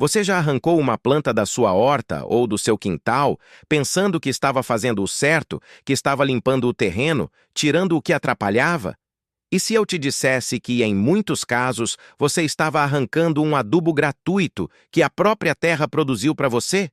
Você já arrancou uma planta da sua horta ou do seu quintal, pensando que estava fazendo o certo, que estava limpando o terreno, tirando o que atrapalhava? E se eu te dissesse que, em muitos casos, você estava arrancando um adubo gratuito que a própria terra produziu para você?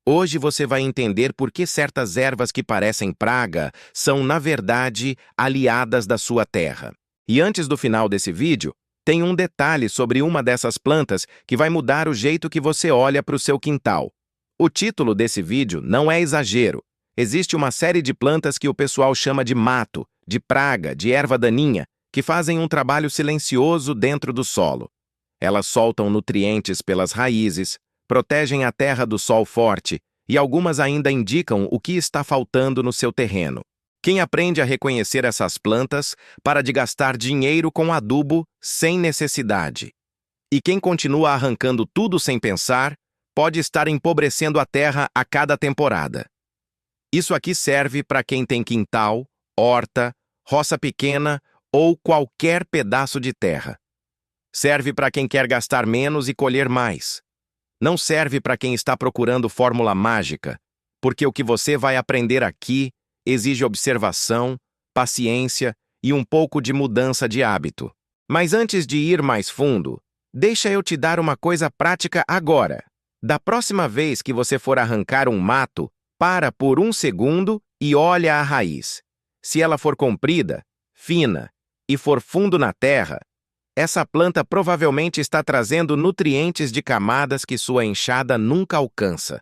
Hoje você vai entender por que certas ervas que parecem praga são, na verdade, aliadas da sua terra. E antes do final desse vídeo, tem um detalhe sobre uma dessas plantas que vai mudar o jeito que você olha para o seu quintal. O título desse vídeo não é exagero. Existe uma série de plantas que o pessoal chama de mato, de praga, de erva daninha, que fazem um trabalho silencioso dentro do solo. Elas soltam nutrientes pelas raízes, protegem a terra do sol forte e algumas ainda indicam o que está faltando no seu terreno. Quem aprende a reconhecer essas plantas para de gastar dinheiro com adubo sem necessidade. E quem continua arrancando tudo sem pensar, pode estar empobrecendo a terra a cada temporada. Isso aqui serve para quem tem quintal, horta, roça pequena ou qualquer pedaço de terra. Serve para quem quer gastar menos e colher mais. Não serve para quem está procurando fórmula mágica, porque o que você vai aprender aqui exige observação, paciência e um pouco de mudança de hábito. Mas antes de ir mais fundo, deixa eu te dar uma coisa prática agora. Da próxima vez que você for arrancar um mato, para por um segundo e olha a raiz. Se ela for comprida, fina e for fundo na terra, essa planta provavelmente está trazendo nutrientes de camadas que sua enxada nunca alcança.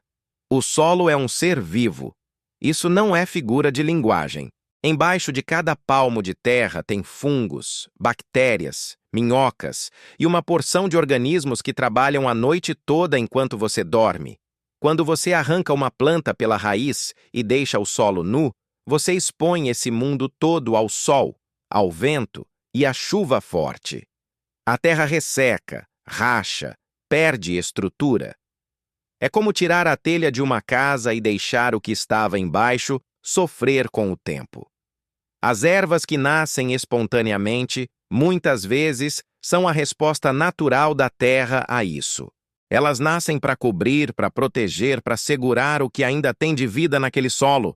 O solo é um ser vivo. Isso não é figura de linguagem. Embaixo de cada palmo de terra tem fungos, bactérias, minhocas e uma porção de organismos que trabalham a noite toda enquanto você dorme. Quando você arranca uma planta pela raiz e deixa o solo nu, você expõe esse mundo todo ao sol, ao vento e à chuva forte. A terra resseca, racha, perde estrutura. É como tirar a telha de uma casa e deixar o que estava embaixo sofrer com o tempo. As ervas que nascem espontaneamente, muitas vezes, são a resposta natural da terra a isso. Elas nascem para cobrir, para proteger, para segurar o que ainda tem de vida naquele solo.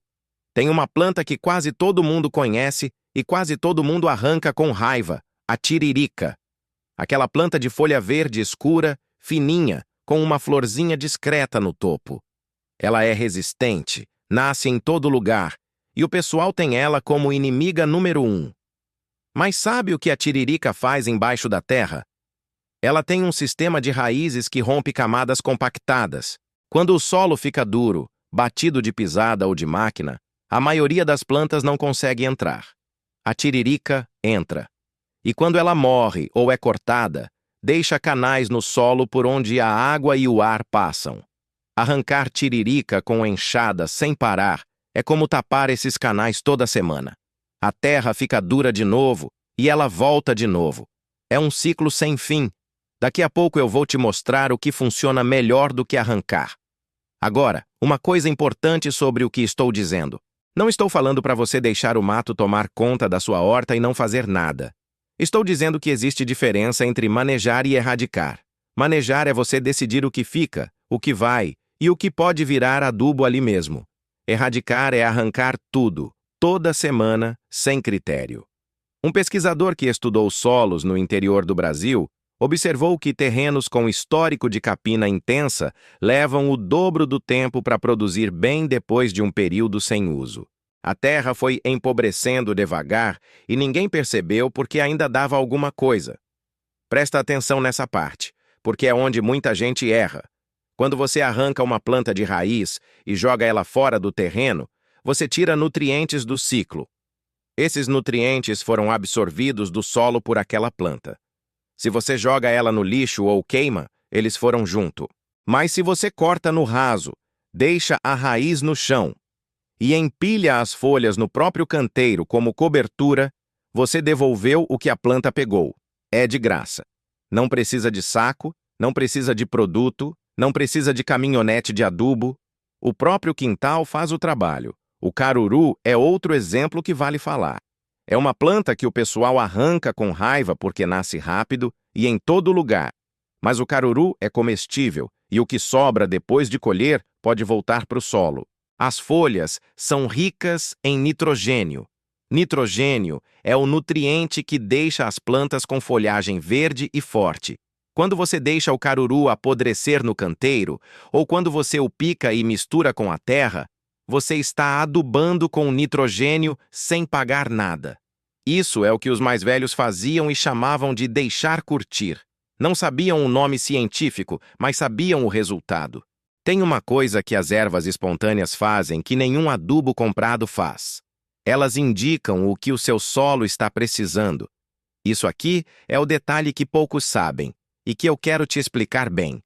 Tem uma planta que quase todo mundo conhece e quase todo mundo arranca com raiva, a tiririca. Aquela planta de folha verde escura, fininha, com uma florzinha discreta no topo. Ela é resistente, nasce em todo lugar, e o pessoal tem ela como inimiga número 1. Mas sabe o que a tiririca faz embaixo da terra? Ela tem um sistema de raízes que rompe camadas compactadas. Quando o solo fica duro, batido de pisada ou de máquina, a maioria das plantas não consegue entrar. A tiririca entra. E quando ela morre ou é cortada, deixa canais no solo por onde a água e o ar passam. Arrancar tiririca com enxada sem parar é como tapar esses canais toda semana. A terra fica dura de novo e ela volta de novo. É um ciclo sem fim. Daqui a pouco eu vou te mostrar o que funciona melhor do que arrancar. Agora, uma coisa importante sobre o que estou dizendo. Não estou falando para você deixar o mato tomar conta da sua horta e não fazer nada. Estou dizendo que existe diferença entre manejar e erradicar. Manejar é você decidir o que fica, o que vai e o que pode virar adubo ali mesmo. Erradicar é arrancar tudo, toda semana, sem critério. Um pesquisador que estudou solos no interior do Brasil observou que terrenos com histórico de capina intensa levam o dobro do tempo para produzir bem depois de um período sem uso. A terra foi empobrecendo devagar e ninguém percebeu porque ainda dava alguma coisa. Presta atenção nessa parte, porque é onde muita gente erra. Quando você arranca uma planta de raiz e joga ela fora do terreno, você tira nutrientes do ciclo. Esses nutrientes foram absorvidos do solo por aquela planta. Se você joga ela no lixo ou queima, eles foram junto. Mas se você corta no raso, deixa a raiz no chão e empilha as folhas no próprio canteiro como cobertura, você devolveu o que a planta pegou. É de graça. Não precisa de saco, não precisa de produto, não precisa de caminhonete de adubo. O próprio quintal faz o trabalho. O caruru é outro exemplo que vale falar. É uma planta que o pessoal arranca com raiva porque nasce rápido e em todo lugar. Mas o caruru é comestível e o que sobra depois de colher pode voltar para o solo. As folhas são ricas em nitrogênio. Nitrogênio é o nutriente que deixa as plantas com folhagem verde e forte. Quando você deixa o caruru apodrecer no canteiro, ou quando você o pica e mistura com a terra, você está adubando com nitrogênio sem pagar nada. Isso é o que os mais velhos faziam e chamavam de deixar curtir. Não sabiam o nome científico, mas sabiam o resultado. Tem uma coisa que as ervas espontâneas fazem que nenhum adubo comprado faz. Elas indicam o que o seu solo está precisando. Isso aqui é o detalhe que poucos sabem e que eu quero te explicar bem.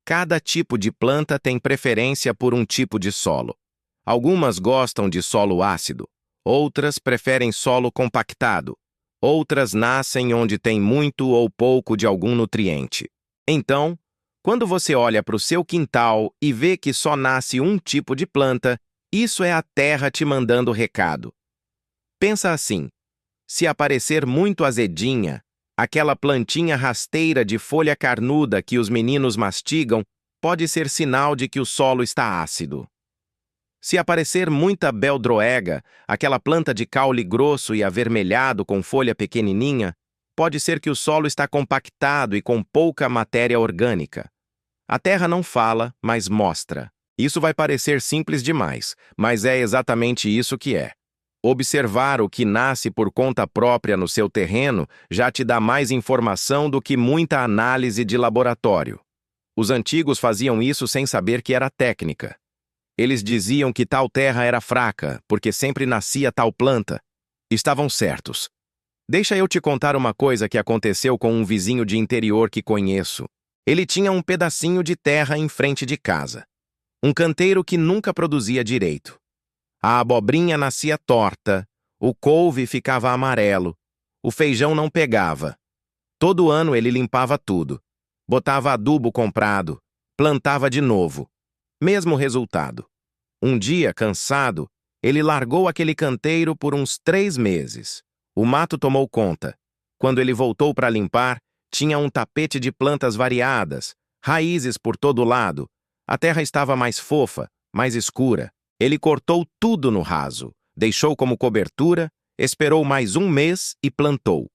Cada tipo de planta tem preferência por um tipo de solo. Algumas gostam de solo ácido, outras preferem solo compactado, outras nascem onde tem muito ou pouco de algum nutriente. Então, quando você olha para o seu quintal e vê que só nasce um tipo de planta, isso é a terra te mandando recado. Pensa assim: se aparecer muito azedinha, aquela plantinha rasteira de folha carnuda que os meninos mastigam, pode ser sinal de que o solo está ácido. Se aparecer muita beldroega, aquela planta de caule grosso e avermelhado com folha pequenininha, pode ser que o solo está compactado e com pouca matéria orgânica. A terra não fala, mas mostra. Isso vai parecer simples demais, mas é exatamente isso que é. Observar o que nasce por conta própria no seu terreno já te dá mais informação do que muita análise de laboratório. Os antigos faziam isso sem saber que era técnica. Eles diziam que tal terra era fraca, porque sempre nascia tal planta. Estavam certos. Deixa eu te contar uma coisa que aconteceu com um vizinho de interior que conheço. Ele tinha um pedacinho de terra em frente de casa. Um canteiro que nunca produzia direito. A abobrinha nascia torta, o couve ficava amarelo, o feijão não pegava. Todo ano ele limpava tudo. Botava adubo comprado, plantava de novo. Mesmo resultado. Um dia, cansado, ele largou aquele canteiro por uns 3 meses. O mato tomou conta. Quando ele voltou para limpar, tinha um tapete de plantas variadas, raízes por todo lado. A terra estava mais fofa, mais escura. Ele cortou tudo no raso, deixou como cobertura, esperou mais 1 mês e plantou.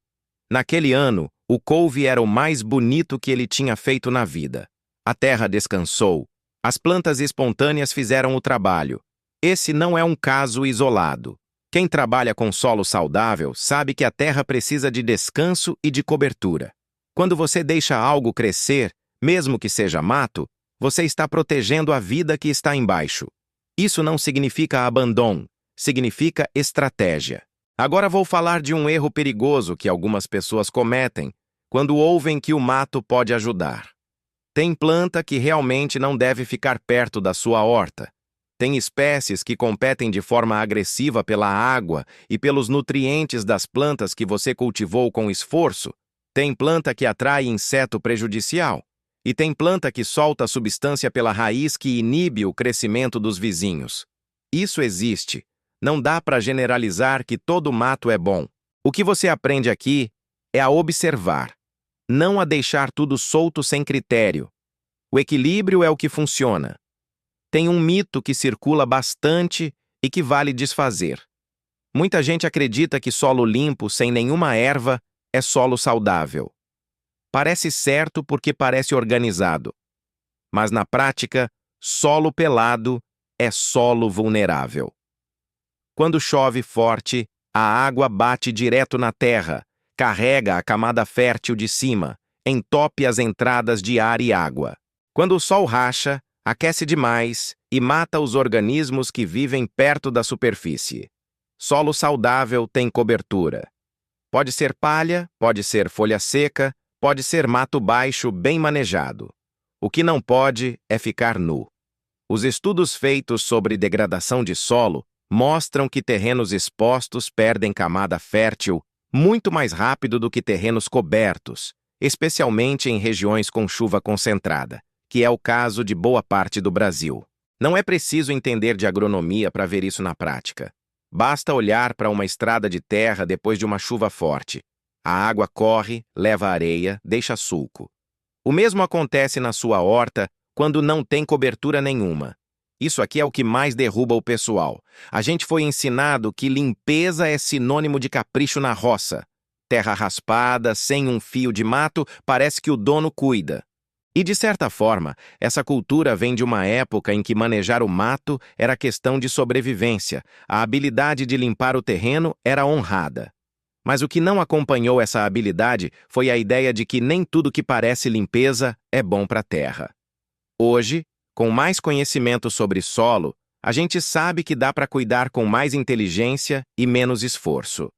Naquele ano, o couve era o mais bonito que ele tinha feito na vida. A terra descansou. As plantas espontâneas fizeram o trabalho. Esse não é um caso isolado. Quem trabalha com solo saudável sabe que a terra precisa de descanso e de cobertura. Quando você deixa algo crescer, mesmo que seja mato, você está protegendo a vida que está embaixo. Isso não significa abandono, significa estratégia. Agora vou falar de um erro perigoso que algumas pessoas cometem quando ouvem que o mato pode ajudar. Tem planta que realmente não deve ficar perto da sua horta. Tem espécies que competem de forma agressiva pela água e pelos nutrientes das plantas que você cultivou com esforço. Tem planta que atrai inseto prejudicial. E tem planta que solta substância pela raiz que inibe o crescimento dos vizinhos. Isso existe. Não dá para generalizar que todo mato é bom. O que você aprende aqui é a observar, não a deixar tudo solto sem critério. O equilíbrio é o que funciona. Tem um mito que circula bastante e que vale desfazer. Muita gente acredita que solo limpo, sem nenhuma erva, é solo saudável. Parece certo porque parece organizado. Mas na prática, solo pelado é solo vulnerável. Quando chove forte, a água bate direto na terra, carrega a camada fértil de cima, entope as entradas de ar e água. Quando o sol racha, aquece demais e mata os organismos que vivem perto da superfície. Solo saudável tem cobertura. Pode ser palha, pode ser folha seca, pode ser mato baixo bem manejado. O que não pode é ficar nu. Os estudos feitos sobre degradação de solo mostram que terrenos expostos perdem camada fértil muito mais rápido do que terrenos cobertos, especialmente em regiões com chuva concentrada, que é o caso de boa parte do Brasil. Não é preciso entender de agronomia para ver isso na prática. Basta olhar para uma estrada de terra depois de uma chuva forte. A água corre, leva areia, deixa sulco. O mesmo acontece na sua horta quando não tem cobertura nenhuma. Isso aqui é o que mais derruba o pessoal. A gente foi ensinado que limpeza é sinônimo de capricho na roça. Terra raspada, sem um fio de mato, parece que o dono cuida. E, de certa forma, essa cultura vem de uma época em que manejar o mato era questão de sobrevivência. A habilidade de limpar o terreno era honrada. Mas o que não acompanhou essa habilidade foi a ideia de que nem tudo que parece limpeza é bom para a terra. Hoje, com mais conhecimento sobre solo, a gente sabe que dá para cuidar com mais inteligência e menos esforço.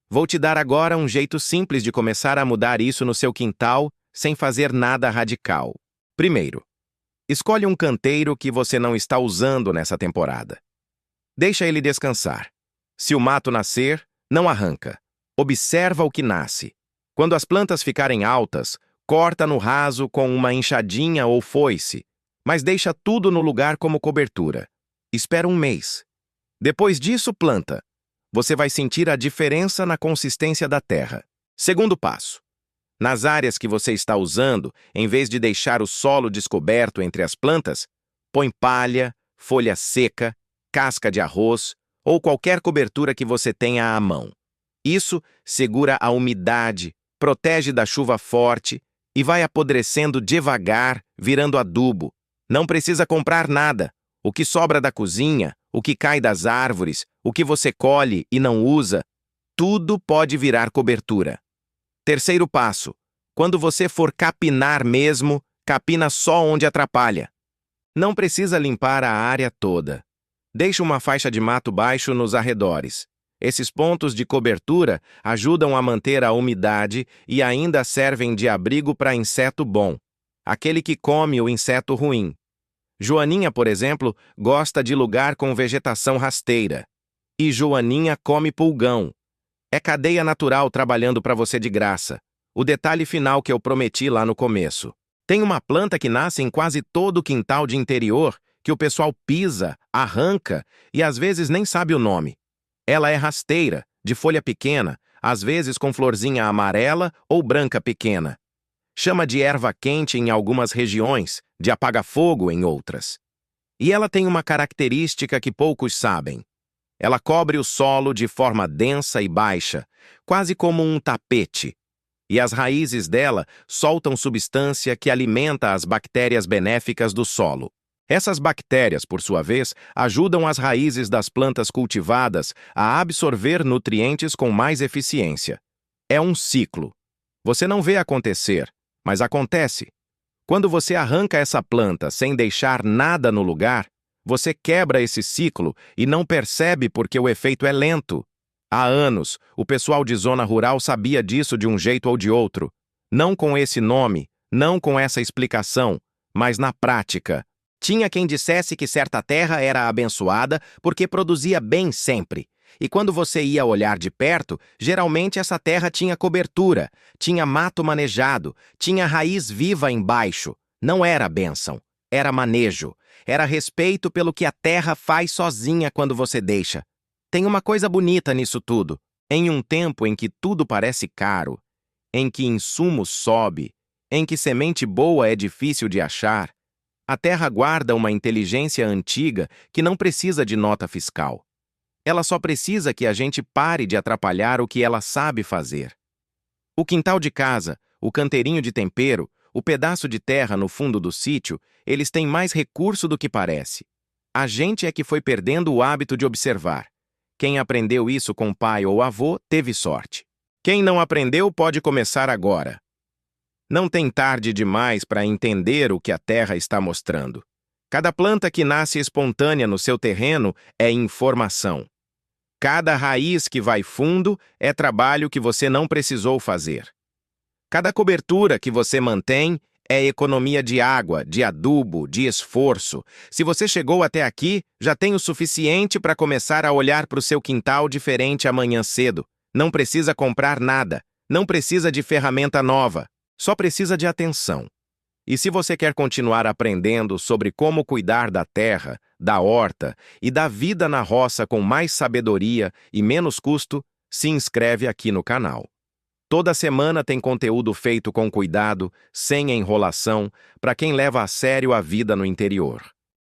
Vou te dar agora um jeito simples de começar a mudar isso no seu quintal sem fazer nada radical. Primeiro, escolhe um canteiro que você não está usando nessa temporada. Deixa ele descansar. Se o mato nascer, não arranca. Observa o que nasce. Quando as plantas ficarem altas, corta no raso com uma enxadinha ou foice, mas deixa tudo no lugar como cobertura. Espera um mês. Depois disso, planta. Você vai sentir a diferença na consistência da terra. Segundo passo. Nas áreas que você está usando, em vez de deixar o solo descoberto entre as plantas, põe palha, folha seca, casca de arroz ou qualquer cobertura que você tenha à mão. Isso segura a umidade, protege da chuva forte e vai apodrecendo devagar, virando adubo. Não precisa comprar nada. O que sobra da cozinha, o que cai das árvores, o que você colhe e não usa, tudo pode virar cobertura. Terceiro passo. Quando você for capinar mesmo, capina só onde atrapalha. Não precisa limpar a área toda. Deixe uma faixa de mato baixo nos arredores. Esses pontos de cobertura ajudam a manter a umidade e ainda servem de abrigo para inseto bom, aquele que come o inseto ruim. Joaninha, por exemplo, gosta de lugar com vegetação rasteira. E Joaninha come pulgão. É cadeia natural trabalhando para você de graça. O detalhe final que eu prometi lá no começo. Tem uma planta que nasce em quase todo o quintal de interior que o pessoal pisa, arranca e às vezes nem sabe o nome. Ela é rasteira, de folha pequena, às vezes com florzinha amarela ou branca pequena. Chama de erva quente em algumas regiões, de apaga-fogo em outras. E ela tem uma característica que poucos sabem. Ela cobre o solo de forma densa e baixa, quase como um tapete. E as raízes dela soltam substância que alimenta as bactérias benéficas do solo. Essas bactérias, por sua vez, ajudam as raízes das plantas cultivadas a absorver nutrientes com mais eficiência. É um ciclo. Você não vê acontecer, mas acontece. Quando você arranca essa planta sem deixar nada no lugar, você quebra esse ciclo e não percebe porque o efeito é lento. Há anos, o pessoal de zona rural sabia disso de um jeito ou de outro. Não com esse nome, não com essa explicação, mas na prática. Tinha quem dissesse que certa terra era abençoada porque produzia bem sempre. E quando você ia olhar de perto, geralmente essa terra tinha cobertura, tinha mato manejado, tinha raiz viva embaixo. Não era bênção, era manejo. Era respeito pelo que a terra faz sozinha quando você deixa. Tem uma coisa bonita nisso tudo. Em um tempo em que tudo parece caro, em que insumo sobe, em que semente boa é difícil de achar, a terra guarda uma inteligência antiga que não precisa de nota fiscal. Ela só precisa que a gente pare de atrapalhar o que ela sabe fazer. O quintal de casa, o canteirinho de tempero, o pedaço de terra no fundo do sítio, eles têm mais recurso do que parece. A gente é que foi perdendo o hábito de observar. Quem aprendeu isso com pai ou avô teve sorte. Quem não aprendeu pode começar agora. Não tem tarde demais para entender o que a terra está mostrando. Cada planta que nasce espontânea no seu terreno é informação. Cada raiz que vai fundo é trabalho que você não precisou fazer. Cada cobertura que você mantém é economia de água, de adubo, de esforço. Se você chegou até aqui, já tem o suficiente para começar a olhar para o seu quintal diferente amanhã cedo. Não precisa comprar nada, não precisa de ferramenta nova, só precisa de atenção. E se você quer continuar aprendendo sobre como cuidar da terra, da horta e da vida na roça com mais sabedoria e menos custo, se inscreve aqui no canal. Toda semana tem conteúdo feito com cuidado, sem enrolação, para quem leva a sério a vida no interior.